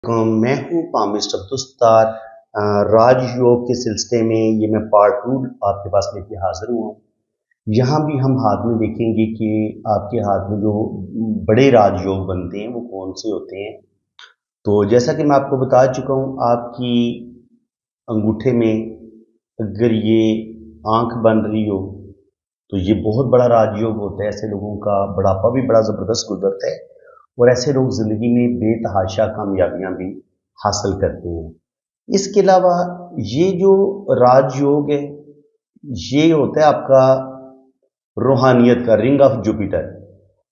मैं हूँ मिस्टर अब्दुस्तार। राजयोग के सिलसिले में ये मैं पार्ट 2 आपके पास लेके हाजिर हुआ हूँ। यहाँ भी हम हाथ में देखेंगे कि आपके हाथ में जो बड़े राजयोग बनते हैं वो कौन से होते हैं। तो जैसा कि मैं आपको बता चुका हूँ, आपकी अंगूठे में अगर ये आंख बन रही हो तो ये बहुत बड़ा राजयोग होता है। ऐसे लोगों का बुढ़ापा भी बड़ा ज़बरदस्त गुजरता है और ऐसे लोग ज़िंदगी में बेतहाशा कामयाबियां भी हासिल करते हैं। इसके अलावा ये जो राजयोग है ये होता है आपका रूहानियत का, रिंग ऑफ जुपिटर।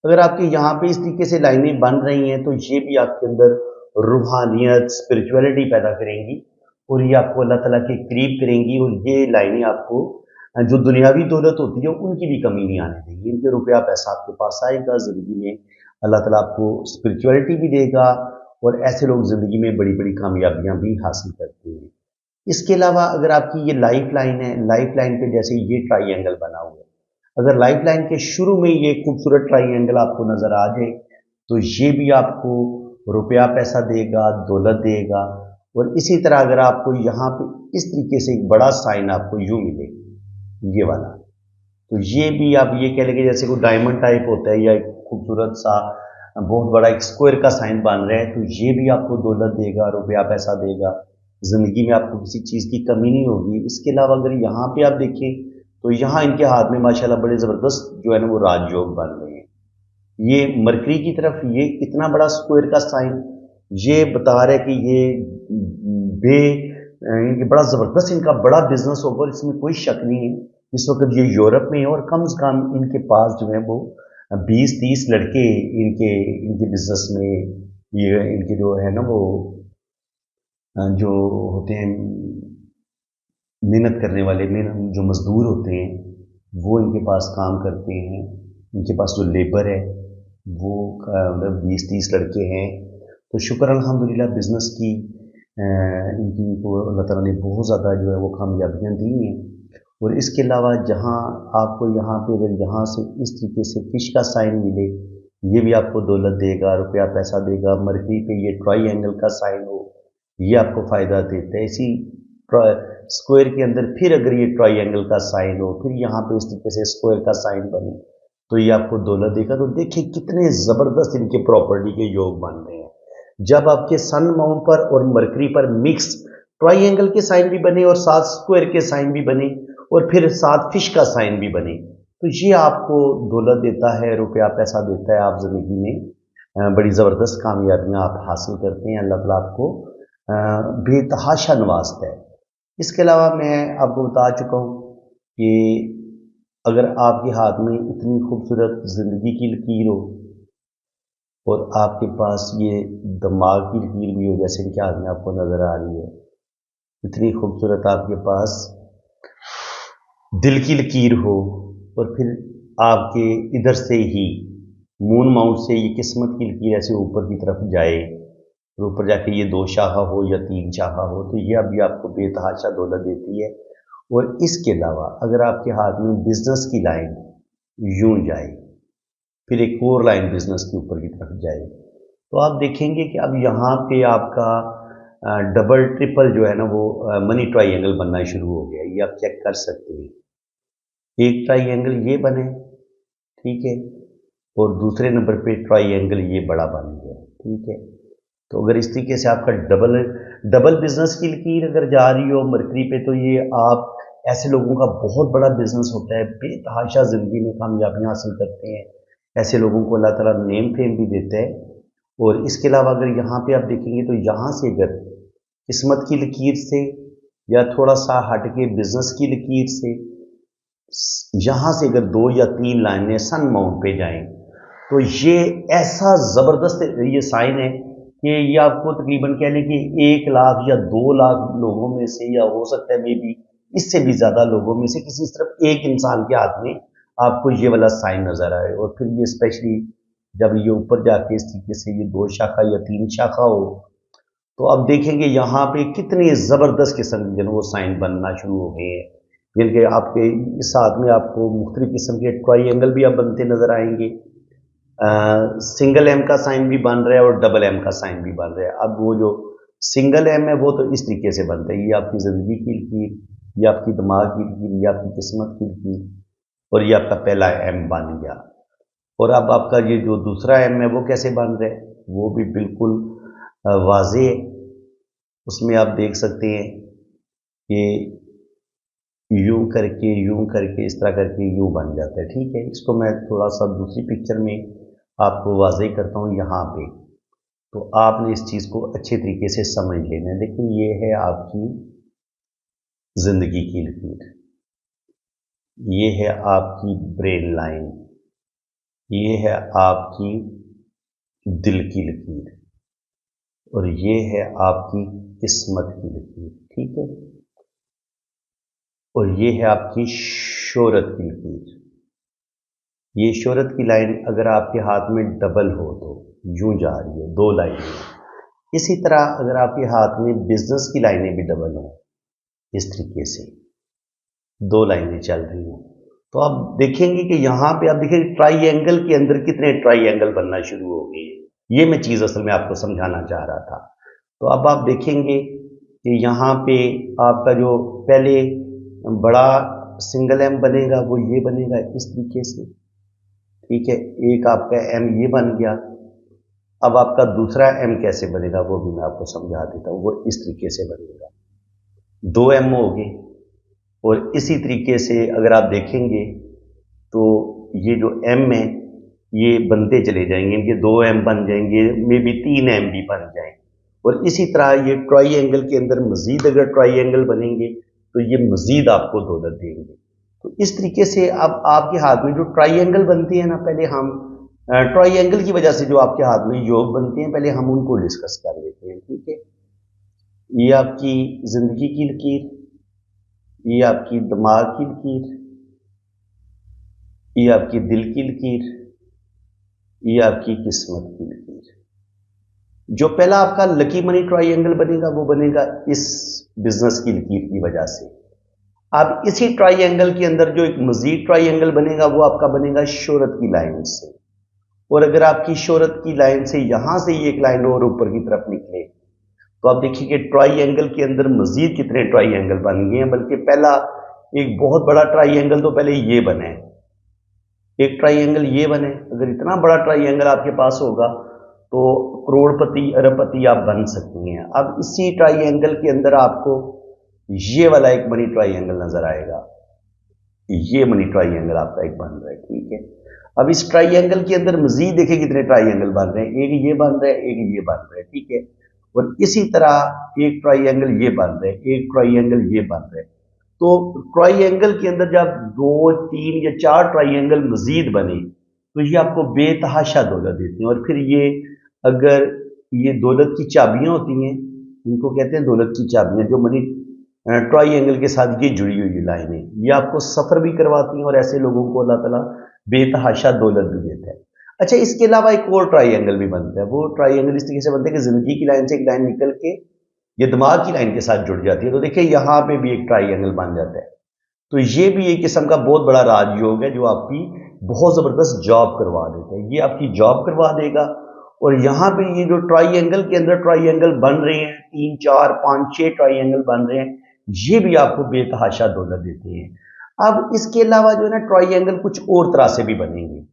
अगर आपके यहाँ पे इस तरीके से लाइनें बन रही हैं तो ये भी आपके अंदर रूहानियत, स्पिरिचुअलिटी पैदा करेंगी और ये आपको अल्लाह ताला के करीब करेंगी। और ये लाइनें आपको जो दुनियावी दौलत होती है उनकी भी कमी नहीं आने देगी। इनके रुपया पैसा आपके पास आएगा ज़िंदगी में, अल्लाह ताला आपको स्पिरिचुअलिटी भी देगा और ऐसे लोग ज़िंदगी में बड़ी बड़ी कामयाबियां भी हासिल करते हैं। इसके अलावा अगर आपकी ये लाइफ लाइन है, लाइफ लाइन पे जैसे ये ट्राइंगल बना हुआ है, अगर लाइफ लाइन के शुरू में ये खूबसूरत ट्राइंगल आपको नजर आ जाए तो ये भी आपको रुपया पैसा देगा, दौलत देगा। और इसी तरह अगर आपको यहाँ पे इस तरीके से एक बड़ा साइन आपको यूं मिले, ये वाला, तो ये भी आप ये कह लेंगे जैसे कोई डायमंड टाइप होता है या एक खूबसूरत सा बहुत बड़ा एक स्क्वायर का साइन बन रहा है, तो ये भी आपको दौलत देगा, रुपया पैसा देगा। जिंदगी में आपको किसी चीज़ की कमी नहीं होगी। इसके अलावा अगर यहाँ पे आप देखें तो यहाँ इनके हाथ में माशाल्लाह बड़े ज़बरदस्त जो है ना वो राजयोग बन रहे हैं। ये मरकरी की तरफ ये इतना बड़ा स्क्वायर का साइन ये बता रहा है कि ये बे इनके बड़ा ज़बरदस्त इनका बड़ा बिजनेस होगा और इसमें कोई शक नहीं है। इस वक्त ये यूरोप में है और कम से कम इनके पास जो है वो 20-30 लड़के इनके इनके बिजनेस में, ये इनके जो है ना वो जो होते हैं मेहनत करने वाले जो मजदूर होते हैं वो इनके पास काम करते हैं। इनके पास जो लेबर है वो मतलब 20-30 लड़के हैं। तो शुक्र अल्हम्दुलिल्लाह बिजनेस की इनकी को अल्लाह ताला ने बहुत ज़्यादा जो है वो कामयाबियाँ दी हैं। और इसके अलावा जहाँ आपको यहाँ पे अगर यहाँ से इस तरीके से फिश का साइन मिले, ये भी आपको दौलत देगा, रुपया पैसा देगा। मरकरी पे ये ट्राइंगल का साइन हो, ये आपको फ़ायदा देता है। इसी स्क्वायर के अंदर फिर अगर ये ट्राइंगल का साइन हो, फिर यहाँ पे इस तरीके से स्क्वायर का साइन बने तो ये आपको दौलत देगा। तो देखिए कितने ज़बरदस्त इनके प्रॉपर्टी के योग बन रहे हैं। जब आपके सन माउंट पर और मरकरी पर मिक्स ट्राइंगल के साइन भी बने और साथ स्क्वायर के साइन भी बने और फिर साथ फिश का साइन भी बने, तो ये आपको दौलत देता है, रुपया पैसा देता है। आप जिंदगी में बड़ी ज़बरदस्त कामयाबियाँ आप हासिल करते हैं। अल्लाह ताला आपको बेतहाशा नवाजता है। इसके अलावा मैं आपको बता चुका हूँ कि अगर आपके हाथ में इतनी खूबसूरत ज़िंदगी की लकीर हो और आपके पास ये दिमाग की लकीर भी हो, जैसे इनके हाथ में आपको नज़र आ रही है, इतनी खूबसूरत आपके पास दिल की लकीर हो और फिर आपके इधर से ही मून माउंट से ये किस्मत की लकीर ऐसे ऊपर की तरफ जाए और ऊपर जाके ये 2 शाखा हो या 3 शाखा हो, तो ये अभी आपको बेतहाशा दौलत देती है। और इसके अलावा अगर आपके हाथ में बिजनेस की लाइन यूं जाए, फिर एक और लाइन बिजनेस के ऊपर की तरफ जाए, तो आप देखेंगे कि अब यहाँ पे आपका डबल ट्रिपल जो है ना वो मनी ट्राइंगल बनना शुरू हो गया। ये आप चेक कर सकते हैं। एक ट्राइंगल ये बने, ठीक है, और दूसरे नंबर पे ट्राइंगल ये बड़ा बन गया, ठीक है। तो अगर इस तरीके से आपका डबल बिजनेस की लकीर अगर जा रही हो मरकरी पे, तो ये आप ऐसे लोगों का बहुत बड़ा बिजनेस होता है, बेतहाशा जिंदगी में कामयाबियां हासिल करते हैं। ऐसे लोगों को अल्लाह ताला नेम फेम भी देता है। और इसके अलावा अगर यहाँ पे आप देखेंगे तो यहाँ से अगर किस्मत की लकीर से या थोड़ा सा हट के बिजनेस की लकीर से यहाँ से अगर 2 या 3 लाइनें सन माउंट पे जाएं, तो ये ऐसा ज़बरदस्त ये साइन है कि ये आपको तकरीबन कह लें कि 1 लाख या 2 लाख लोगों में से, या हो सकता है मे बी इससे भी ज़्यादा लोगों में से किसी सिर्फ एक इंसान के हाथ में आपको ये वाला साइन नज़र आए। और फिर ये स्पेशली जब ये ऊपर जाके इस तरीके से ये 2 शाखा या 3 शाखा हो, तो अब देखेंगे यहाँ पे कितनी ज़बरदस्त किस्म के वो साइन बनना शुरू हो गए हैं। जिनके आपके इस हाथ में आपको मुख्तलिफ किस्म के ट्राइंगल भी अब बनते नज़र आएंगे। सिंगल एम का साइन भी बन रहा है और डबल एम का साइन भी बन रहा है। अब वो जो सिंगल एम है वो तो इस तरीके से बनता है, ये आपकी ज़िंदगी की लकीर, ये आपकी दिमाग की लकीर, ये आपकी किस्मत की लकीर, और ये आपका पहला एम बन गया। और अब आपका ये जो दूसरा एम है वो कैसे बन रहा है, वो भी बिल्कुल वाज़ेह है। उसमें आप देख सकते हैं कि यूं करके इस तरह करके यूं बन जाता है। ठीक है, इसको मैं थोड़ा सा दूसरी पिक्चर में आपको वाज़ेह करता हूँ यहाँ पे, तो आपने इस चीज़ को अच्छे तरीके से समझ लेना है। देखिए, ये है आपकी ज़िंदगी की लकीर, ये है आपकी ब्रेन लाइन, ये है आपकी दिल की लकीर, और ये है आपकी किस्मत की लकीर। ठीक है, और ये है आपकी शोहरत की लकीर। ये शोहरत की लाइन अगर आपके हाथ में डबल हो तो यूं जा रही है, दो लाइनें। इसी तरह अगर आपके हाथ में बिजनेस की लाइनें भी डबल हों, इस तरीके से दो लाइनें चल रही हों, तो आप देखेंगे कि यहाँ पे आप देखेंगे ट्राइएंगल के अंदर कितने ट्राइएंगल बनना शुरू हो गए। ये मैं चीज़ असल में आपको समझाना चाह रहा था। तो अब आप देखेंगे कि यहाँ पे आपका जो पहले बड़ा सिंगल एम बनेगा वो ये बनेगा इस तरीके से। ठीक है, एक आपका एम ये बन गया। अब आपका दूसरा एम कैसे बनेगा वो भी मैं आपको समझा देता हूँ। वो इस तरीके से बनेगा, दो एम हो गए। और इसी तरीके से अगर आप देखेंगे तो ये जो एम है ये बनते चले जाएंगे, इनके दो एम बन जाएंगे, मे बी तीन एम भी बन जाएंगे। और इसी तरह ये ट्राइएंगल के अंदर मजीद अगर ट्राइएंगल बनेंगे तो ये मजीद आपको दौलत देंगे। तो इस तरीके से अब आपके हाथ में जो ट्राइएंगल बनते हैं ना, पहले हम ट्राइएंगल की वजह से जो आपके हाथ में योग बनते हैं, पहले हम उनको डिस्कस कर लेते हैं। ठीक है, ये आपकी जिंदगी की लकीर, ये आपकी दिमाग की लकीर, ये आपकी दिल की लकीर, ये आपकी किस्मत की लकीर। जो पहला आपका लकी मनी ट्राइएंगल बनेगा वो बनेगा इस बिजनेस की लकीर की वजह से। अब इसी ट्राइएंगल के अंदर जो एक मजीद ट्राइएंगल बनेगा वो आपका बनेगा शोहरत की लाइन से। और अगर आपकी शोहरत की लाइन से यहां से ये एक लाइन और ऊपर की तरफ निकले तो आप देखिए कि ट्राइएंगल के अंदर मजीद कितने ट्राइएंगल बन गए हैं। बल्कि पहला एक बहुत बड़ा ट्राइएंगल तो पहले ये बने, एक ट्राइएंगल ये बने। अगर इतना बड़ा ट्राइएंगल आपके पास होगा तो करोड़पति अरबपति आप बन सकती हैं। अब इसी ट्राइएंगल के अंदर आपको ये वाला एक मनी ट्राइएंगल नजर आएगा, ये मनी ट्राइएंगल आपका एक बन रहा है। ठीक है, अब इस ट्राइएंगल के अंदर मजीद देखिए कितने ट्राइएंगल बन रहे हैं, एक ये बन रहा है, एक ये बन रहा है। ठीक है, और इसी तरह एक ट्राइएंगल ये बन रहा है, एक ट्राइएंगल ये बन रहा है। तो ट्राइएंगल के अंदर जब दो तीन या चार ट्राइएंगल मजीद बने तो ये आपको बेतहाशा दौलत देते हैं। और फिर ये अगर ये दौलत की चाबियां होती हैं, इनको कहते हैं दौलत की चाबियां, जो मनी ट्राइएंगल के साथ ये जुड़ी हुई लाइनें, ये आपको सफर भी करवाती हैं और ऐसे लोगों को अल्लाह ताला बेतहाशा दौलत भी देता है। अच्छा, इसके अलावा एक और ट्राइएंगल भी बनता है। वो ट्राइएंगल इस तरीके से बनता है कि जिंदगी की लाइन से एक लाइन निकल के ये दिमाग की लाइन के साथ जुड़ जाती है। तो देखिए यहाँ पे भी एक ट्राइएंगल बन जाता है। तो ये भी एक किस्म का बहुत बड़ा राजयोग है जो आपकी बहुत जबरदस्त जॉब करवा देता है। ये आपकी जॉब करवा देगा। और यहाँ पे ये जो ट्राइएंगल के अंदर ट्राइएंगल बन रहे हैं, 3 4 5 6 ट्राइएंगल बन रहे हैं, ये भी आपको बेतहाशा दौलत देते हैं। अब इसके अलावा जो है ना ट्राइएंगल कुछ और तरह से भी बनेंगे,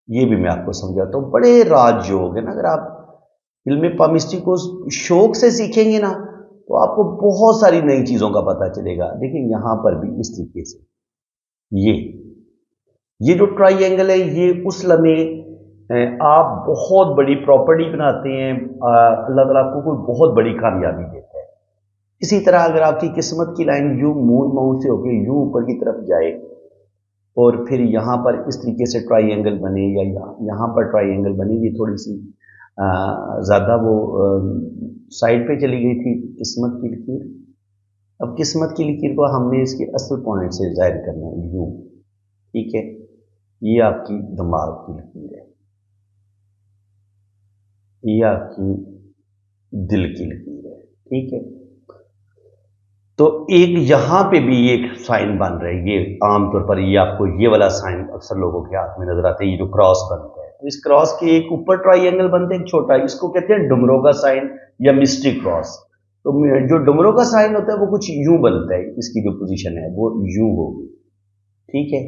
ये भी मैं आपको समझाता हूँ। बड़े राजयोग है ना, अगर आप इल्म पामिस्ट्री को शौक से सीखेंगे ना तो आपको बहुत सारी नई चीजों का पता चलेगा। देखिए यहाँ पर भी इस तरीके से ये जो ट्राइएंगल है, ये उस लम्हे आप बहुत बड़ी प्रॉपर्टी बनाते हैं, अल्लाह ताला आपको कोई बहुत बड़ी कामयाबी देता है। इसी तरह अगर आपकी किस्मत की लाइन यूं मून माउंट से होकर यूं ऊपर की तरफ जाए और फिर यहाँ पर इस तरीके से ट्राइएंगल बने या यहाँ पर ट्राइएंगल बनी, ये थोड़ी सी ज़्यादा वो साइड पे चली गई थी किस्मत की लकीर। अब किस्मत की लकीर को हमने इसके असल पॉइंट से जाहिर करना है, यूं। ठीक है, ये आपकी दिमाग की लकीर है, ये आपकी दिल की लकीर है। ठीक है, तो एक यहां पे भी एक साइन बन रहा है। ये आमतौर पर ये आपको ये वाला साइन अक्सर लोगों के हाथ में नजर आता है, ये जो क्रॉस बनता है, तो इस क्रॉस के एक ऊपर ट्राइंगल बनते हैं, एक छोटा, इसको कहते हैं डुमरो का साइन या मिस्ट्री क्रॉस। तो जो डुमरो का साइन होता है वो कुछ यूं बनता है, इसकी जो पोजीशन है वो यूं होगी, ठीक है।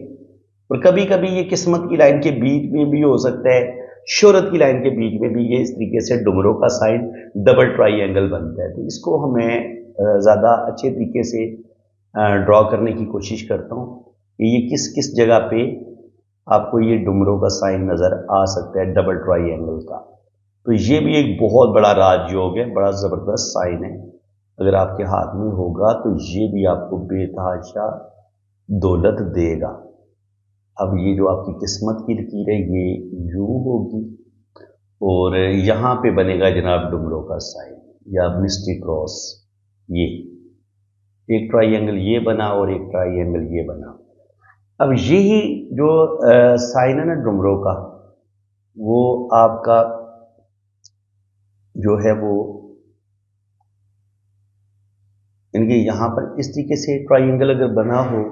और कभी कभी ये किस्मत की लाइन के बीच में भी हो सकता है, शोहरत की लाइन के बीच में भी ये इस तरीके से डुमरो का साइन डबल ट्राइंगल बनता है। तो इसको हमें ज़्यादा अच्छे तरीके से ड्रॉ करने की कोशिश करता हूँ कि ये किस किस जगह पे आपको ये डुमरो का साइन नज़र आ सकता है डबल ट्राइंगल का। तो ये भी एक बहुत बड़ा राजयोग है, बड़ा ज़बरदस्त साइन है। अगर आपके हाथ में होगा तो ये भी आपको बेतहाशा दौलत देगा। अब ये जो आपकी किस्मत की लकीर है ये यूं होगी और यहाँ पे बनेगा जनाब डुमरो का साइन या मिस्ट्री क्रॉस। ये एक ट्राइंगल ये बना और एक ट्राइंगल ये बना। अब यही जो साइन है ना डुमरो का, वो आपका जो है वो इनके यहाँ पर इस तरीके से ट्राइंगल अगर बना हो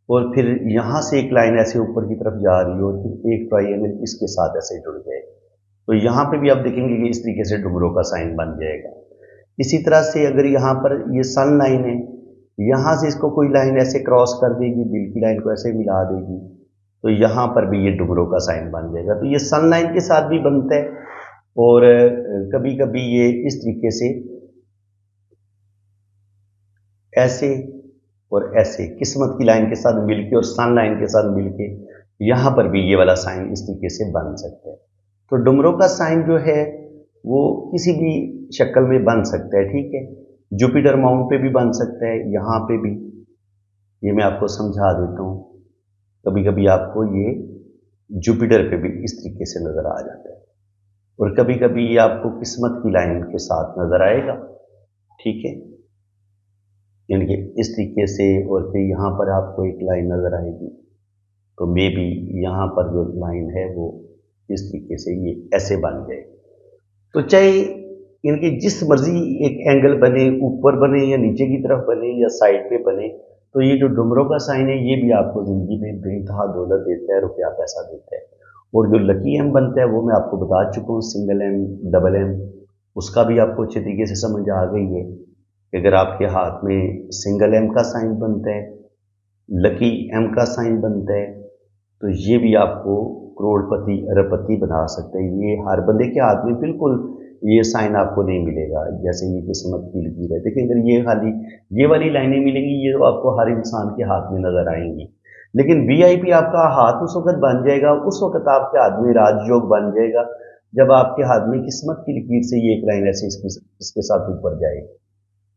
और फिर यहाँ से एक लाइन ऐसे ऊपर की तरफ जा रही हो, तो एक ट्राइंगल इसके साथ ऐसे जुड़ जाए, तो यहाँ पे भी आप देखेंगे कि इस तरीके से डुमरो का साइन बन जाएगा। इसी तरह से अगर यहाँ पर ये सन लाइन है, यहाँ से इसको कोई लाइन ऐसे क्रॉस कर देगी, दिल की लाइन को ऐसे मिला देगी, तो यहाँ पर भी ये डुमरो का साइन बन जाएगा। तो ये सन लाइन के साथ भी बनता है और कभी कभी ये इस तरीके से ऐसे और ऐसे किस्मत की लाइन के साथ मिलके और सन लाइन के साथ मिलके यहाँ पर भी ये वाला साइन इस तरीके से बन सकता है। तो डुमरो का साइन जो है वो किसी भी शक्ल में बन सकता है, ठीक है। जुपिटर माउंट पे भी बन सकता है, यहाँ पे भी, ये मैं आपको समझा देता हूँ। कभी कभी आपको ये जुपिटर पे भी इस तरीके से नज़र आ जाता है और कभी कभी ये आपको किस्मत की लाइन के साथ नज़र आएगा, ठीक है, यानी कि इस तरीके से। और फिर यहाँ पर आपको एक लाइन नज़र आएगी, तो मे बी यहाँ पर जो लाइन है वो इस तरीके से ये ऐसे बन जाए। तो चाहे इनके जिस मर्जी एक एंगल बने, ऊपर बने या नीचे की तरफ बने या साइड पे बने, तो ये जो डुमरो का साइन है ये भी आपको ज़िंदगी में बेइंतहा दौलत देता है, रुपया पैसा देता है। और जो लकी एम बनता है वो मैं आपको बता चुका हूँ, सिंगल एम, डबल एम, उसका भी आपको अच्छे तरीके से समझ आ गई है कि अगर आपके हाथ में सिंगल एम का साइन बनता है, लकी एम का साइन बनता है, तो ये भी आपको करोड़पति अरबपति बना सकते हैं। ये हर बंदे के हाथ में बिल्कुल ये साइन आपको नहीं मिलेगा, जैसे ये किस्मत की लकीर है। देखिए अगर ये खाली ये वाली लाइनें मिलेंगी, ये तो आपको हर इंसान के हाथ में नजर आएंगी, लेकिन वीआईपी आपका हाथ उस वक्त बन जाएगा, उस वक्त आपके हाथ में राजयोग बन जाएगा जब आपके हाथ में किस्मत की लकीर से ये एक लाइन ऐसे इसके साथ ऊपर जाएगी।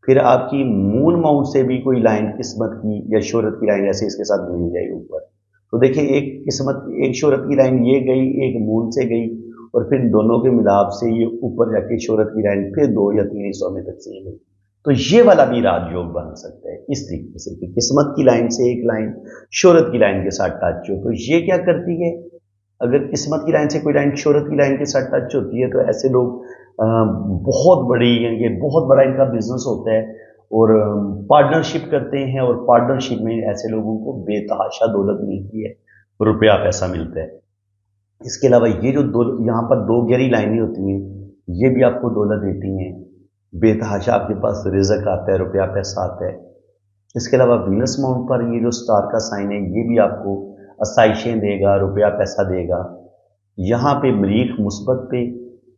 फिर आपकी मून माउंट से भी कोई लाइन किस्मत की या शोहरत की लाइन ऐसे इसके साथ मिल जाएगी ऊपर। तो देखिए एक किस्मत, एक शोहरत की लाइन ये गई, एक मून से गई, और फिर दोनों के मिलाप से ये ऊपर जाके शोहरत की लाइन फिर 2 या 3 हिस्सों में तकसीम हुई। तो ये वाला भी राजयोग बन सकता है इस तरीके से कि किस्मत की लाइन से एक लाइन शोहरत की लाइन के साथ टच हो। तो ये क्या करती है, अगर किस्मत की लाइन से कोई लाइन शोहरत की लाइन के साथ टच होती है, तो ऐसे लोग बहुत बड़ी, यानी बहुत बड़ा इनका बिजनेस होता है और पार्टनरशिप करते हैं, और पार्टनरशिप में ऐसे लोगों को बेतहाशा दौलत मिलती है, रुपया पैसा मिलता है। इसके अलावा ये जो दो यहाँ पर 2 गहरी लाइनें होती हैं, ये भी आपको दौलत देती हैं, बेतहाशा आपके पास रिज़्क आता है, रुपया पैसा आता है। इसके अलावा वीनस माउंट पर ये जो स्टार का साइन है ये भी आपको आसाइशें देगा, रुपया पैसा देगा। यहाँ पे मरीख मुस्बत पे,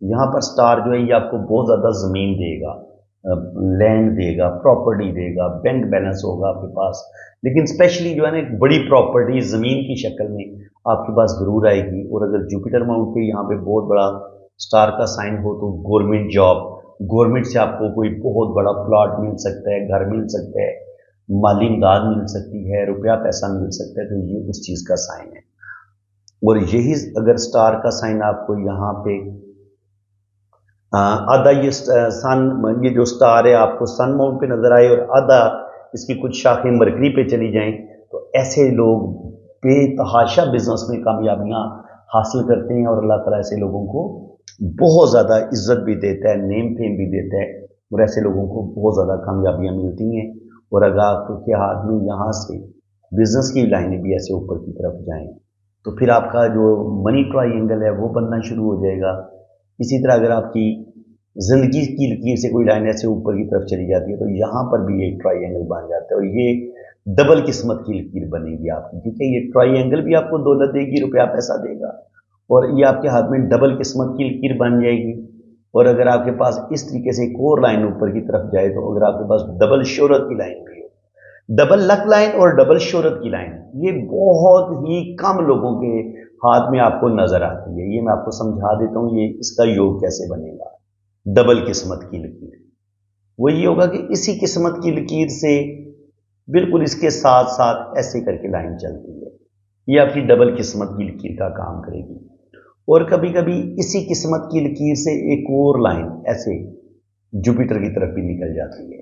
यहाँ पर स्टार जो है ये आपको बहुत ज़्यादा ज़मीन देगा, लैंड देगा, प्रॉपर्टी देगा, बैंक बैलेंस होगा आपके पास, लेकिन स्पेशली जो है ना एक बड़ी प्रॉपर्टी ज़मीन की शक्ल में आपके पास ज़रूर आएगी। और अगर जुपिटर माउंट पे यहाँ पे बहुत बड़ा स्टार का साइन हो तो गवर्नमेंट जॉब, गवर्नमेंट से आपको कोई बहुत बड़ा प्लॉट मिल सकता है, घर मिल सकता है, माली इमदाद मिल सकती है, रुपया पैसा मिल सकता है, तो ये उस चीज़ का साइन है। और यही अगर स्टार का साइन आपको यहाँ पे आधा ये सन, ये जो स्टार है आपको सन माउंट पे नजर आए और आधा इसकी कुछ शाखें मरकरी पे चली जाएं, तो ऐसे लोग बेतहाशा बिजनेस में कामयाबियां हासिल करते हैं और अल्लाह ताला ऐसे लोगों को बहुत ज़्यादा इज्जत भी देता है, नेम फेम भी देता है, और ऐसे लोगों को बहुत ज़्यादा कामयाबियां मिलती हैं। और अगर आपके हाथ में यहाँ से बिजनेस की लाइनें भी ऐसे ऊपर की तरफ जाएं तो फिर आपका जो मनी ट्राइंगल है वो बनना शुरू हो जाएगा। इसी तरह अगर आपकी जिंदगी की लकीर से कोई लाइन ऐसे ऊपर की तरफ चली जाती है तो यहाँ पर भी एक ट्राइंगल बन जाता है और ये डबल किस्मत की लकीर बनेगी आपकी, ठीक है। ये ट्राइंगल भी आपको दौलत देगी, रुपया पैसा देगा, और ये आपके हाथ में डबल किस्मत की लकीर बन जाएगी। और अगर आपके पास इस तरीके से एक और लाइन ऊपर की तरफ जाए तो अगर आपके पास डबल शोहरत की लाइन भी हो, डबल लक लाइन और डबल शोहरत की लाइन, ये बहुत ही कम लोगों के हाथ में आपको नजर आती है। ये मैं आपको समझा देता हूँ ये इसका योग कैसे बनेगा। डबल किस्मत की लकीर वो ये होगा कि इसी किस्मत की लकीर से बिल्कुल इसके साथ साथ ऐसे करके लाइन चलती है, ये आपकी डबल किस्मत की लकीर का काम करेगी। और कभी कभी इसी किस्मत की लकीर से एक और लाइन ऐसे जुपिटर की तरफ भी निकल जाती है।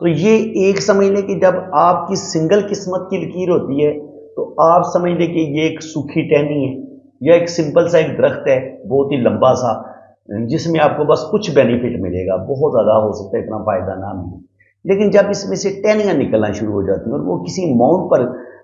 तो ये एक समझ लें कि जब आपकी सिंगल किस्मत की लकीर होती है तो आप समझ लें कि ये एक सूखी टहनी है या एक सिंपल सा एक दरख्त है बहुत ही लंबा सा, जिसमें आपको बस कुछ बेनिफिट मिलेगा, बहुत ज़्यादा हो सकता है इतना फ़ायदा ना मिले। लेकिन जब इसमें से टहनियाँ निकलना शुरू हो जाती हैं और वो किसी माउंट पर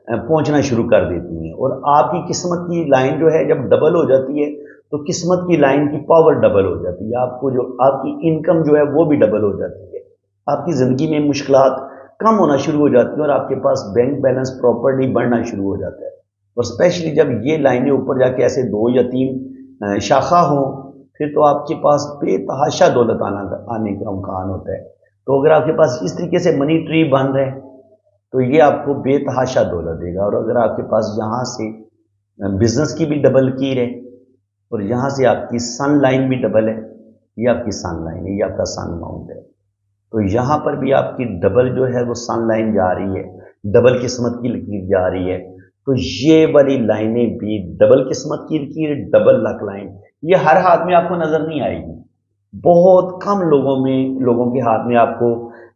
पहुंचना शुरू कर देती हैं और आपकी किस्मत की लाइन जो है जब डबल हो जाती है तो किस्मत की लाइन की पावर डबल हो जाती है, आपको जो आपकी इनकम जो है वो भी डबल हो जाती है, आपकी ज़िंदगी में मुश्किलात कम होना शुरू हो जाती है और आपके पास बैंक बैलेंस प्रॉपर्ली बढ़ना शुरू हो जाता है। और स्पेशली जब ये लाइनें ऊपर जाके ऐसे 2 या 3 शाखा हों फिर तो आपके पास बेतहाशा दौलत आने का इम्कान होता है। तो अगर आपके पास इस तरीके से मनी ट्री बन रहे हैं तो ये आपको बेतहाशा दौलत देगा। और अगर आपके पास यहाँ से बिजनेस की भी डबल कीर है और यहाँ से आपकी सन लाइन भी डबल है, ये आपकी सन लाइन है, ये आपका सन माउंट है, तो यहाँ पर भी आपकी डबल जो है वो सन लाइन जा रही है, डबल किस्मत की लकीर जा रही है। तो ये वाली लाइनें भी डबल किस्मत की लकीर, डबल लक लाइन, ये हर हाथ में आपको नजर नहीं आएगी, बहुत कम लोगों के हाथ में आपको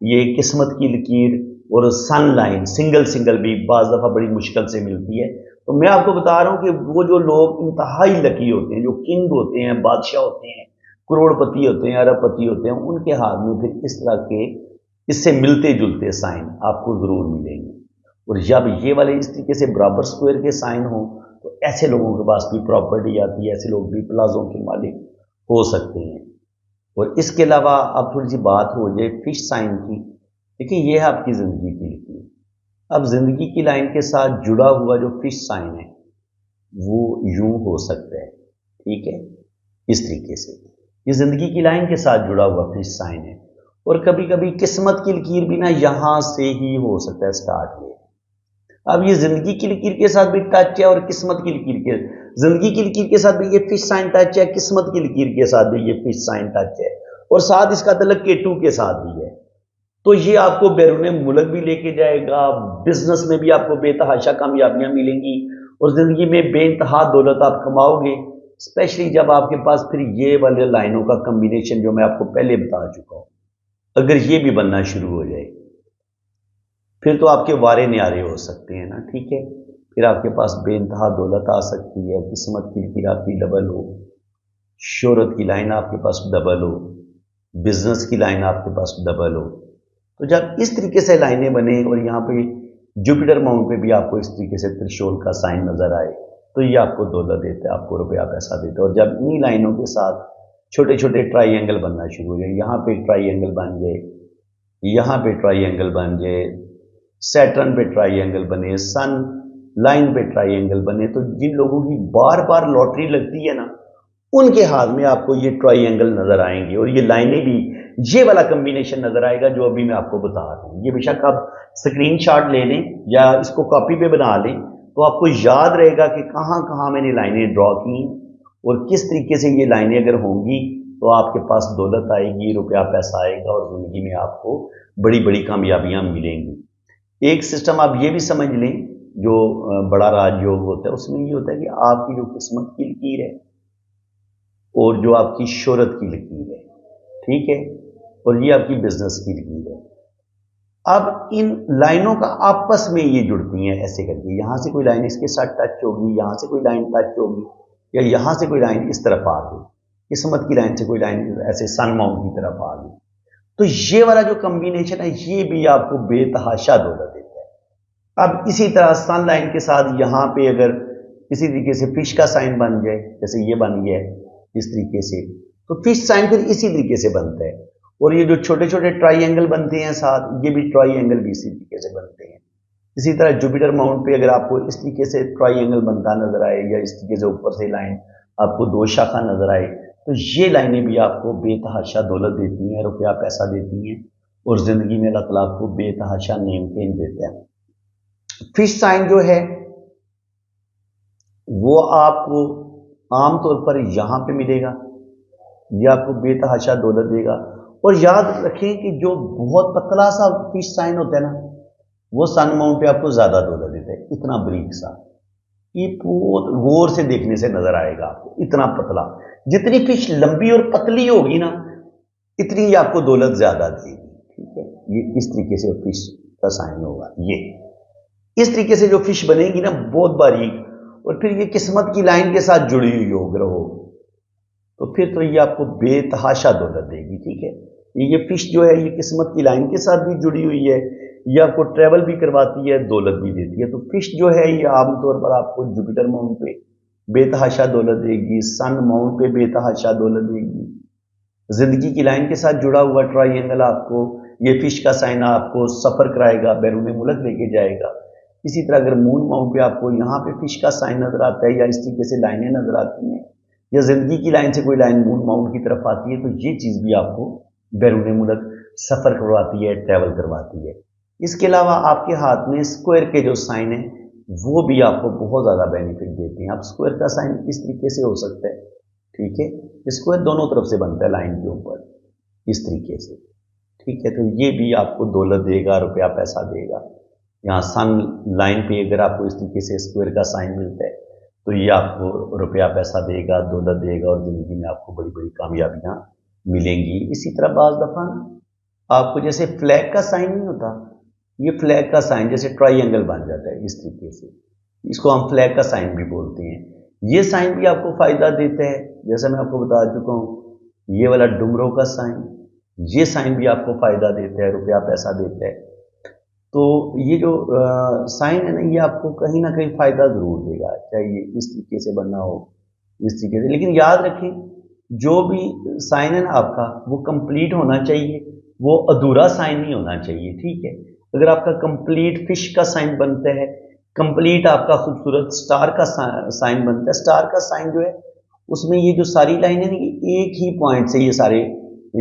ये किस्मत की लकीर और सन लाइन सिंगल सिंगल भी बाज़ दफ़ा बड़ी मुश्किल से मिलती है। तो मैं आपको बता रहा हूँ कि वो जो लोग इंतहाई लकी होते हैं, जो किंग होते हैं, बादशाह होते हैं, करोड़पति होते हैं, अरबपति होते हैं, उनके हाथ में फिर इस तरह के इससे मिलते जुलते साइन आपको ज़रूर मिलेंगे। और जब ये वाले इस तरीके से बराबर स्क्वायर के साइन हो तो ऐसे लोगों के पास भी प्रॉपर्टी आती है, ऐसे लोग भी प्लाजों के मालिक हो सकते हैं। और इसके अलावा अब थोड़ी सी बात हो जाए फिश साइन की। देखिए ये है आपकी ज़िंदगी की लकीर। अब ज़िंदगी की लाइन के साथ जुड़ा हुआ जो फिश साइन है वो यूं हो सकता है, ठीक है, इस तरीके से ये ज़िंदगी की लाइन के साथ जुड़ा हुआ फिश साइन है। और कभी कभी किस्मत की लकीर भी ना यहाँ से ही हो सकता है स्टार्ट में। अब ये ज़िंदगी की लकीर के साथ भी टच है और किस्मत की लकीर के, ज़िंदगी की लकीर के साथ भी ये फिश साइन टच है, किस्मत की लकीर के साथ भी ये फिश साइन टच है, और साथ इसका तल्लुक केटू के साथ भी है। तो ये आपको बैरून मुल्क भी लेके जाएगा, बिजनेस में भी आपको बेतहाशा कामयाबियां मिलेंगी और ज़िंदगी में बेइंतहा दौलत आप कमाओगे, स्पेशली जब आपके पास फिर ये वाले लाइनों का कम्बिनेशन जो मैं आपको पहले बता चुका हूँ, अगर ये भी बनना शुरू हो जाए फिर तो आपके वारे न्यारे हो सकते हैं ना, ठीक है। फिर आपके पास बेइंतहा दौलत आ सकती है, किस्मत की लकीर आपकी डबल हो, शोहरत की लाइन आपके पास डबल हो, बिजनेस की लाइन आपके पास डबल हो। तो जब इस तरीके से लाइनें बने और यहाँ पे जुपिटर माउंट पे भी आपको इस तरीके से त्रिशूल का साइन नजर आए तो ये आपको दौलत देता है, आपको रुपया पैसा देता है। और जब इन्हीं लाइनों के साथ छोटे छोटे ट्राइंगल बनना शुरू हो जाए, यहाँ पे ट्राइंगल बन जाए, यहाँ पे ट्राइंगल बन जाए, सैटर्न पे ट्राइंगल बने, सन लाइन पे ट्राइंगल बने, तो जिन लोगों की बार बार लॉटरी लगती है ना उनके हाथ में आपको ये ट्राइंगल नजर आएंगे और ये लाइनें भी ये वाला कॉम्बिनेशन नजर आएगा जो अभी मैं आपको बता रहा हूँ। ये बेशक आप स्क्रीनशॉट ले लें या इसको कॉपी पे बना लें तो आपको याद रहेगा कि कहाँ कहाँ मैंने लाइनें ड्रॉ की और किस तरीके से ये लाइनें अगर होंगी तो आपके पास दौलत आएगी, रुपया पैसा आएगा और जिंदगी में आपको बड़ी बड़ी कामयाबियां मिलेंगी। एक सिस्टम आप ये भी समझ लें जो बड़ा राजयोग होता है उसमें ये होता है कि आपकी जो किस्मत की लकीर है और जो आपकी शोहरत की लकीर है, ठीक है, और ये आपकी बिजनेस की लकीर है। अब इन लाइनों का आपस में ये जुड़ती हैं ऐसे करके, यहां से कोई लाइन इसके साथ टच होगी, यहां से कोई लाइन टच होगी या यहां से कोई लाइन इस तरफ आ गई, किस्मत की लाइन से कोई लाइन ऐसे सन माउंट की तरफ आ गई। तो ये वाला जो कॉम्बिनेशन है ये भी आपको बेतहाशा दौलत देता है। अब इसी तरह सन लाइन के साथ यहाँ पे अगर इसी तरीके से फिश का साइन बन जाए, जैसे ये बन गया है इस तरीके से, तो फिश साइन फिर इसी तरीके से बनता है। और ये जो छोटे छोटे ट्राइंगल बनते हैं साथ, ये भी ट्राइंगल भी इसी तरीके से बनते हैं। इसी तरह जुपिटर माउंट पे अगर आपको इस तरीके से ट्राइंगल बनता नजर आए, या इस तरीके से ऊपर से लाइन आपको दो शाखा नजर आए, तो ये लाइनें भी आपको बेतहाशा दौलत देती हैं, रुपया पैसा देती हैं, और जिंदगी में अल्लाह ताला आपको बेतहाशा नेम फेम देते हैं। फिश साइन जो है वो आपको आमतौर पर यहां पे मिलेगा, ये आपको बेतहाशा दौलत देगा। और याद रखें कि जो बहुत पतला सा फिश साइन होता है ना, वो सन माउंट पे आपको ज्यादा दौलत देता है, इतना बारीक सा, ये बहुत गौर से देखने से नजर आएगा आपको, इतना पतला। जितनी फिश लंबी और पतली होगी ना, इतनी ही आपको दौलत ज्यादा देगी, ठीक है। ये इस तरीके से फिश का साइन होगा, ये इस तरीके से जो फिश बनेगी ना बहुत बारीक, और फिर ये किस्मत की लाइन के साथ जुड़ी हुई हो ग्रह, तो फिर तो ये आपको बेतहाशा दौलत देगी, ठीक है। ये फिश जो है ये किस्मत की लाइन के साथ भी जुड़ी हुई है, ये आपको ट्रेवल भी करवाती है, दौलत भी देती है। तो फिश जो है ये आमतौर पर आपको जुपिटर माउंट पे बेतहाशा दौलत देगी, सन माउंट पे बेतहाशा दौलत देगी। जिंदगी की लाइन के साथ जुड़ा हुआ ट्राइंगल आपको, ये फिश का साइन आपको सफर कराएगा, बैरून मुल्क लेके जाएगा। इसी तरह अगर मून माउंट पे आपको यहाँ पे फिश का साइन नजर आता है, या इस तरीके से लाइनें नजर आती हैं, या जिंदगी की लाइन से कोई लाइन मून माउंट की तरफ आती है, तो ये चीज भी आपको बैरून मुल्क सफर करवाती है, ट्रैवल करवाती है। इसके अलावा आपके हाथ में स्क्वायर के जो साइन है वो भी आपको बहुत ज्यादा बेनिफिट देते हैं। आप स्क्वायर का साइन इस तरीके से हो सकता है, ठीक है, स्क्वायर दोनों तरफ से बनता है लाइन के ऊपर इस तरीके से, ठीक है। तो ये भी आपको दौलत देगा, रुपया पैसा देगा। यहाँ सन लाइन पे अगर आपको इस तरीके से स्क्वायर का साइन मिलता है, तो ये आपको रुपया पैसा देगा, दौलत देगा, और जिंदगी में आपको बड़ी बड़ी कामयाबियां मिलेंगी। इसी तरह बाज दफा आपको जैसे फ्लैग का साइन नहीं होता, ये फ्लैग का साइन जैसे ट्राइंगल बन जाता है इस तरीके से, इसको हम फ्लैग का साइन भी बोलते हैं। ये साइन भी आपको फायदा देता है, जैसे मैं आपको बता चुका हूँ, ये वाला डुमरों का साइन, ये साइन भी आपको फायदा देता है, रुपया पैसा देता है। तो ये जो साइन है ना, ये आपको कहीं ना कहीं फायदा जरूर देगा, चाहे ये इस तरीके से बनना हो, इस तरीके से। लेकिन याद रखें, जो भी साइन है ना आपका, वो कंप्लीट होना चाहिए, वो अधूरा साइन नहीं होना चाहिए, ठीक है। अगर आपका कंप्लीट फिश का साइन बनता है, कंप्लीट आपका खूबसूरत स्टार का साइन बनता है, स्टार का साइन जो है उसमें ये जो सारी लाइनें ना, एक ही पॉइंट से ये सारे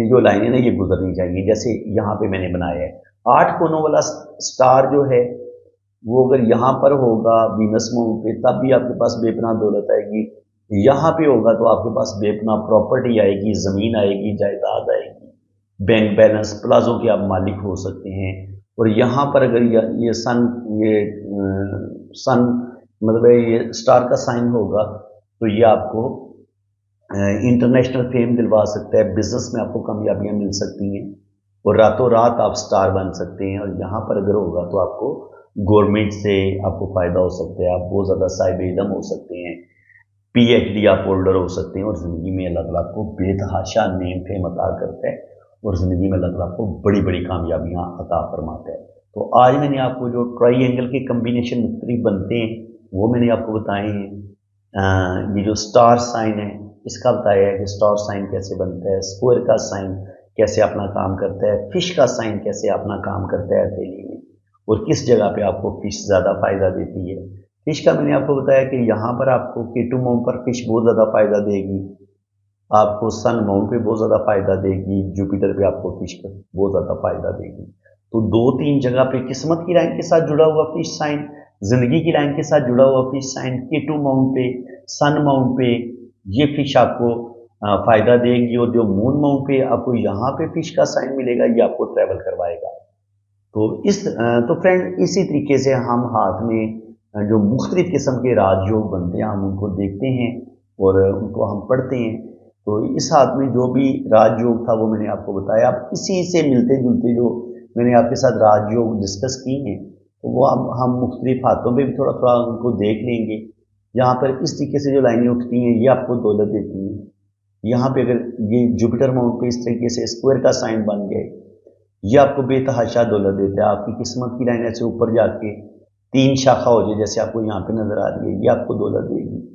जो लाइनें ना ये गुजरनी चाहिए। जैसे यहाँ पे मैंने बनाया है 8 कोनों वाला स्टार जो है, वो अगर यहाँ पर होगा वीनस माउंट पे, तब भी आपके पास बेपनाह दौलत आएगी। यहाँ पे होगा तो आपके पास बेपनाह प्रॉपर्टी आएगी, जमीन आएगी, जायदाद आएगी, बैंक बैलेंस, प्लाजों के आप मालिक हो सकते हैं। और यहाँ पर अगर ये सन मतलब ये स्टार का साइन होगा, तो ये आपको इंटरनेशनल फेम दिलवा सकता है, बिजनेस में आपको कामयाबियां मिल सकती हैं, और रातों रात आप स्टार बन सकते हैं। और यहाँ पर अगर होगा तो आपको गवर्नमेंट से आपको फायदा हो सकता है, आप बहुत ज़्यादा साहिब इल्म हो सकते हैं, PhD आप होल्डर हो सकते हैं, और ज़िंदगी में अल्लाह ताला आपको बेतहाशा नेम फेम अता करता है, और ज़िंदगी में अल्लाह ताला आपको बड़ी बड़ी कामयाबियाँ अता फरमाता है। तो आज मैंने आपको जो ट्राइंगल के कम्बिनेशन मुख्तलिफ बनते हैं वो मैंने आपको बताए हैं। ये जो स्टार साइन है इसका बताया है कि स्टार साइन कैसे बनता है, स्क्वायर का साइन कैसे अपना काम करता है, फिश का साइन कैसे अपना काम करता है हथेली में, और किस जगह पे आपको फिश ज़्यादा फायदा देती है। फिश का मैंने आपको बताया कि यहाँ पर आपको केटू माउंट पर फिश बहुत ज़्यादा फायदा देगी, आपको सन माउंट पे बहुत ज़्यादा फायदा देगी, जुपिटर पे आपको फिश का बहुत ज़्यादा फायदा देगी। तो 2-3 जगह पे किस्मत की लाइन के साथ जुड़ा हुआ फिश साइन, जिंदगी की लाइन के साथ जुड़ा हुआ फिश साइन, केटू माउंट पे, सन माउंट पे ये फिश आपको फायदा देगी, और जो मून माउंट पे आपको यहाँ पे फिश का साइन मिलेगा, ये आपको ट्रैवल करवाएगा। तो फ्रेंड इसी तरीके से हम हाथ में जो मुख्तलिफ किस्म के राजयोग बनते हैं हम उनको देखते हैं और उनको हम पढ़ते हैं। तो इस हाथ में जो भी राजयोग था वो मैंने आपको बताया। अब इसी से मिलते जुलते जो मैंने आपके साथ राजयोग डिस्कस की हैं, तो वो हम मुख्तलिफ हाथों पे भी थोड़ा थोड़ा उनको देख लेंगे। यहाँ पर इस तरीके से जो लाइनें उठती हैं ये आपको दौलत देती हैं। यहाँ पे अगर ये जुपिटर माउंट पे इस तरीके से स्क्वायर का साइन बन गए, ये आपको बेतहाशा दौलत देता है। आपकी किस्मत की लाइन ऐसे ऊपर जाके 3 शाखा हो जाए, जैसे आपको यहाँ पे नजर आ रही है, ये आपको दौलत देगी।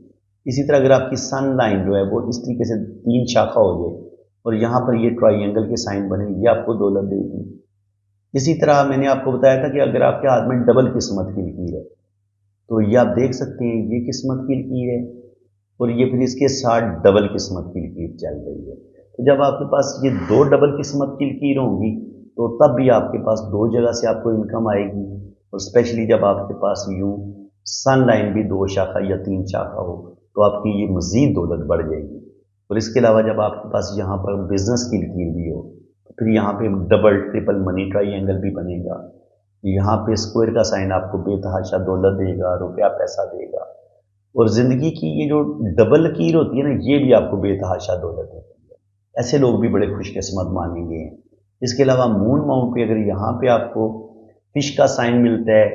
इसी तरह अगर आपकी सन लाइन जो है वो इस तरीके से 3 शाखा हो जाए और यहाँ पर ये ट्राइंगल के साइन बने, ये आपको दौलत देगी। इसी तरह मैंने आपको बताया था कि अगर आपके हाथ में डबल किस्मत की लकीर है, तो ये आप देख सकते हैं, ये किस्मत की लकीर है और ये फिर इसके साथ डबल किस्मत की लकीर चल रही है। तो जब आपके पास ये 2 डबल किस्मत की लकीर होंगी तो तब भी आपके पास 2 जगह से आपको इनकम आएगी, और स्पेशली जब आपके पास यूं सन लाइन भी 2 शाखा या 3 शाखा हो तो आपकी ये मज़ीद दौलत बढ़ जाएगी। और इसके अलावा जब आपके पास यहाँ पर बिजनेस की लकीर भी हो तो फिर यहाँ पे डबल ट्रिपल मनी ट्राइंगल भी बनेगा। यहाँ पे स्क्वायर का साइन आपको बेतहाशा दौलत देगा, रुपया पैसा देगा। और ज़िंदगी की ये जो डबल लकीर होती है ना, ये भी आपको बेतहाशा दौलत देती है। ऐसे लोग भी बड़े खुशकिस्मत मानेंगे। इसके अलावा मून माउंट पे अगर यहाँ पे आपको फिश का साइन मिलता है,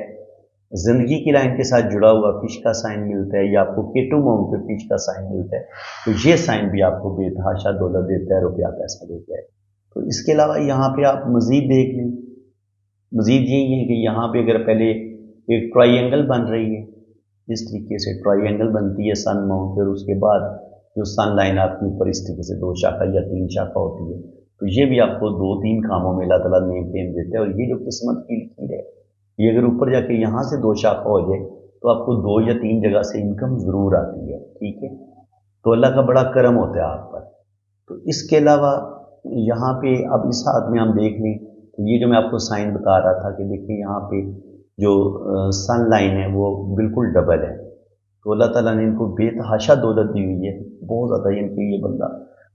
जिंदगी की लाइन के साथ जुड़ा हुआ फिश का साइन मिलता है, या आपको केटू माउंट पे फिश का साइन मिलता है, तो ये साइन भी आपको बेतहाशा दौलत देता है, रुपया पैसा देता है। तो इसके अलावा यहाँ पे आप मजीद देख लें, मजीद यही है कि यहाँ पे अगर पहले एक ट्राइंगल बन रही है, इस तरीके से ट्राइंगल बनती है सन माउंट पर, उसके बाद जो सन लाइन आपके ऊपर इस तरीके से 2 शाखा या 3 शाखा होती है, तो ये भी आपको 2-3 कामों में अल्लाह ताला नेम फेम देता है। और ये जो किस्मत की लकीर है, ये अगर ऊपर जाके यहाँ से 2 शाखा हो जाए तो आपको 2 या 3 जगह से इनकम ज़रूर आती है, ठीक है। तो अल्लाह का बड़ा करम होता है आप पर। तो इसके अलावा यहाँ पे अब इस हाथ में हम देख लें तो ये जो मैं आपको साइन बता रहा था कि देखिए यहाँ पे जो सन लाइन है वो बिल्कुल डबल है, तो अल्लाह ताला ने इनको बेतहाशा दौलत दी हुई है, बहुत ज़्यादा। इनके ये बंदा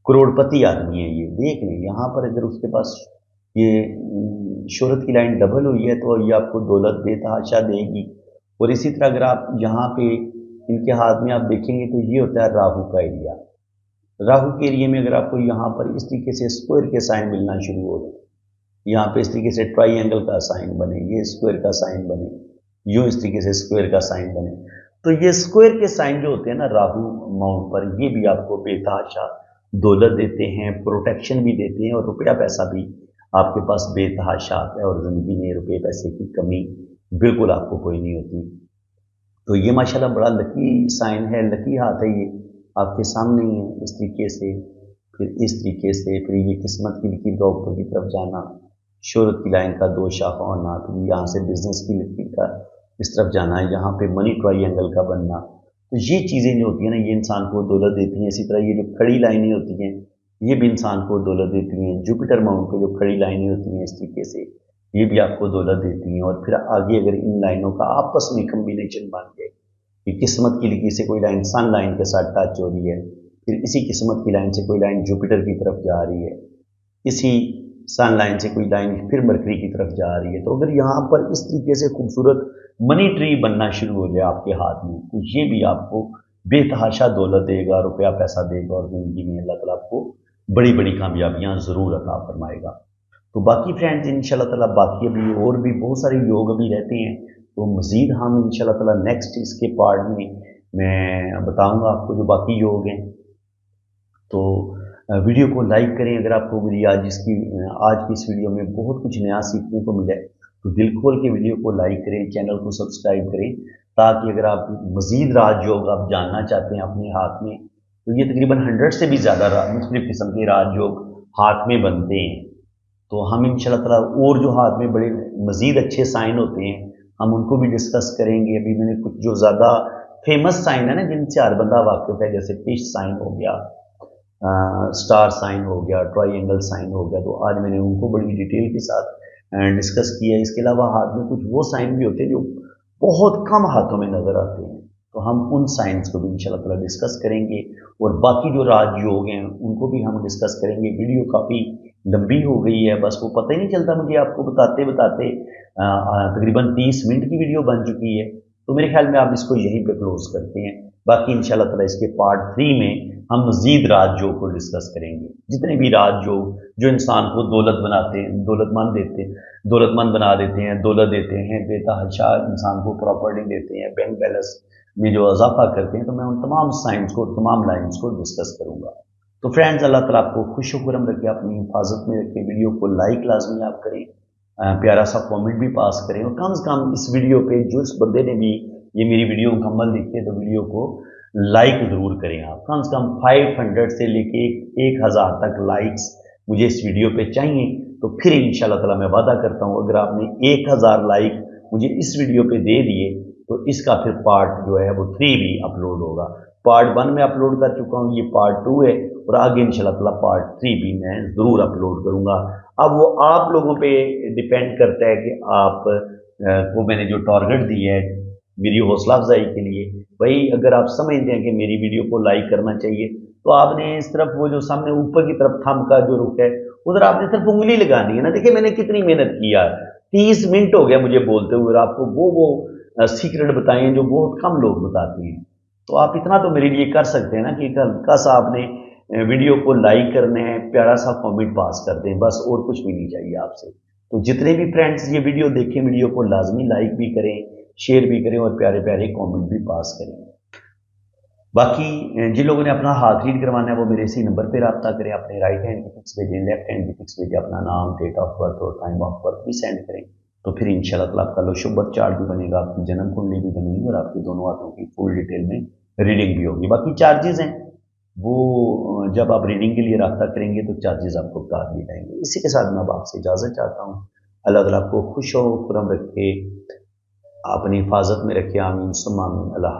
करोड़पति आदमी है, ये देख लें। यहाँ पर अगर उसके पास ये शोहरत की लाइन डबल हुई है तो ये आपको दौलत बेतहाशा देगी। और इसी तरह अगर आप यहाँ पे इनके हाथ में आप देखेंगे तो ये होता है राहु का एरिया। राहु के एरिया में अगर आपको यहाँ पर इस तरीके से स्क्वायर के साइन मिलना शुरू हो जाए, यहाँ पे इस तरीके से ट्राइंगल का साइन बने, ये स्क्वायर का साइन बने, यूँ इस तरीके से स्क्वायर का साइन बने, तो ये स्क्वायर के साइन जो होते हैं ना राहु माउंट पर, ये भी आपको बेतहाशा दौलत देते हैं, प्रोटेक्शन भी देते हैं, और रुपया पैसा भी आपके पास बेतहाशा आता है, और ज़िंदगी में रुपये पैसे की कमी बिल्कुल आपको कोई नहीं होती। तो ये माशाल्लाह बड़ा लकी साइन है, लकी हाथ है, ये आपके सामने ही है इस तरीके से, फिर इस तरीके से, फिर ये किस्मत की लकीर का ऊपर की तरफ जाना, शोहरत की लाइन का 2 शाखा होना, फिर यहाँ से बिजनेस की लकीर का इस तरफ जाना है, यहाँ पे मनी ट्राइंगल का बनना। तो ये चीज़ें जो होती हैं ना, ये इंसान को दौलत देती हैं। इसी तरह ये जो खड़ी लाइनें होती हैं, ये भी इंसान को दौलत देती हैं। जुपिटर माउंट पे जो खड़ी लाइनें होती हैं इस तरीके से, ये भी आपको दौलत देती हैं। और फिर आगे अगर इन लाइनों का आपस में कम्बिनेशन बन जाए कि किस्मत की लकीर से कोई लाइन सन लाइन के साथ टच हो रही है, फिर इसी किस्मत की लाइन से कोई लाइन जुपिटर की तरफ जा रही है, इसी सन लाइन से कोई लाइन फिर मरकरी की तरफ जा रही है, तो अगर यहाँ पर इस तरीके से खूबसूरत मनी ट्री बनना शुरू हो जाए आपके हाथ में, तो ये भी आपको बेतहाशा दौलत देगा, रुपया पैसा देगा, और ज़िंदगी में अल्लाह ताला आपको बड़ी बड़ी कामयाबियाँ ज़रूर अता फरमाएगा। तो बाकी फ्रेंड्स इंशाल्लाह ताला बाकी अभी और भी बहुत सारे योग अभी रहते हैं, तो मज़ीद हम इंशाल्लाह ताला नेक्स्ट इसके पार्ट में मैं बताऊंगा आपको जो बाकी योग हैं। तो वीडियो को लाइक करें अगर आपको मेरी आज की इस वीडियो में बहुत कुछ नया सीखने को मिला है, तो दिल खोल के वीडियो को लाइक करें, चैनल को सब्सक्राइब करें, ताकि अगर आप मज़ीद राजयोग आप जानना चाहते हैं अपने हाथ में, तो ये तकरीबन 100 से भी ज़्यादा मुख्तलिफ किस्म के राजयोग हाथ में बनते हैं। तो हम इंशाल्लाह ताला और जो हाथ में बड़े मज़ीद अच्छे साइन होते हैं हम उनको भी डिस्कस करेंगे। अभी मैंने कुछ जो ज़्यादा फेमस साइन है ना, जिनसे हर बंदा वाकिफ है, जैसे फिश साइन हो गया, स्टार साइन हो गया, ट्राइंगल साइन हो गया, तो आज मैंने उनको बड़ी डिटेल के साथ डिस्कस किया है। इसके अलावा हाथ में कुछ वो साइन भी होते हैं जो बहुत कम हाथों में नज़र आते हैं, तो हम उन साइंस को भी इंशाल्लाह ताला डिस्कस करेंगे, और बाकी जो राजयोग हैं उनको भी हम डिस्कस करेंगे। वीडियो काफ़ी लंबी हो गई है, बस वो पता ही नहीं चलता मुझे आपको बताते बताते तकरीबन 30 मिनट की वीडियो बन चुकी है, तो मेरे ख्याल में आप इसको यहीं पे क्लोज करते हैं। बाकी इंशाल्लाह ताला इसके पार्ट 3 में हम मज़ीद राजयोग को डिस्कस करेंगे, जितने भी राजयोग जो इंसान को दौलतमंद बना देते हैं, दौलत देते हैं, बेतहाशा इंसान को प्रॉपर्टी देते हैं, बैंक बैलेंस में जो इजाफा करते हैं, तो मैं उन तमाम साइंस को, तमाम लाइन्स को डिस्कस करूँगा। तो फ्रेंड्स अल्लाह ताला आपको खुश खुरम रखे, अपनी हिफाजत में रखे। वीडियो को लाइक लाजमी आप करें, प्यारा सा कमेंट भी पास करें, और कम से कम इस वीडियो पे जो इस बंदे ने भी ये मेरी वीडियो मुकम्मल देखी है तो वीडियो को लाइक ज़रूर करें। आप कम से कम 500 से लेके 1000 तक लाइक्स मुझे इस वीडियो पे चाहिए। तो फिर इंशाल्लाह ताला मैं वादा करता हूँ, अगर आपने 1000 लाइक मुझे इस वीडियो पे दे दिए तो इसका फिर पार्ट जो है वो 3 भी अपलोड होगा। पार्ट 1 में अपलोड कर चुका हूँ, ये पार्ट 2 है, और आगे इंशाल्लाह ताला पार्ट 3 भी मैं ज़रूर अपलोड करूँगा। अब वो आप लोगों पे डिपेंड करता है कि आप को मैंने जो टारगेट दी है मेरी हौसला अफजाई के लिए, भाई अगर आप समझते हैं कि मेरी वीडियो को लाइक करना चाहिए तो आपने इस तरफ वो जो सामने ऊपर की तरफ थंब का जो रुख है उधर आपने सिर्फ उंगली लगानी है ना। देखिए मैंने कितनी मेहनत की यार, 30 मिनट हो गया मुझे बोलते हुए, और आपको वो सीक्रेट बताए हैं जो बहुत कम लोग बताते हैं। तो आप इतना तो मेरे लिए कर सकते हैं ना कि कल आपने वीडियो को लाइक करने हैं, प्यारा सा कमेंट पास कर दें, बस और कुछ भी नहीं चाहिए आपसे। तो जितने भी फ्रेंड्स ये वीडियो देखें, वीडियो को लाजमी लाइक भी करें, शेयर भी करें, और प्यारे प्यारे कमेंट भी पास करें। बाकी जिन लोगों ने अपना हाथ रीड करवाना है वो मेरे इसी नंबर पर रब्ता करें, अपने राइट हैंड की पिक्स भेजें, लेफ्ट हैंड की पिक्स भेजें, अपना नाम, डेट ऑफ बर्थ और टाइम ऑफ बर्थ भी सेंड करें। तो फिर इंशाल्लाह ताला आपका शुभ बर्थ चार्ट भी बनेगा, आपकी जन्म कुंडली भी बनेगी, और आपके दोनों हाथों की फुल डिटेल में रीडिंग भी होगी। बाकी चार्जेस हैं वो जब आप रीडिंग के लिए रब्ता करेंगे तो चार्जेस आपको बता दिए जाएंगे। इसी के साथ मैं अब आपसे इजाज़त चाहता हूँ। अल्लाह ताला आपको खुश हो खुरम रखे, अपनी हिफाजत में रखे। आमीन सुम्मा आमीन। अल्लाह।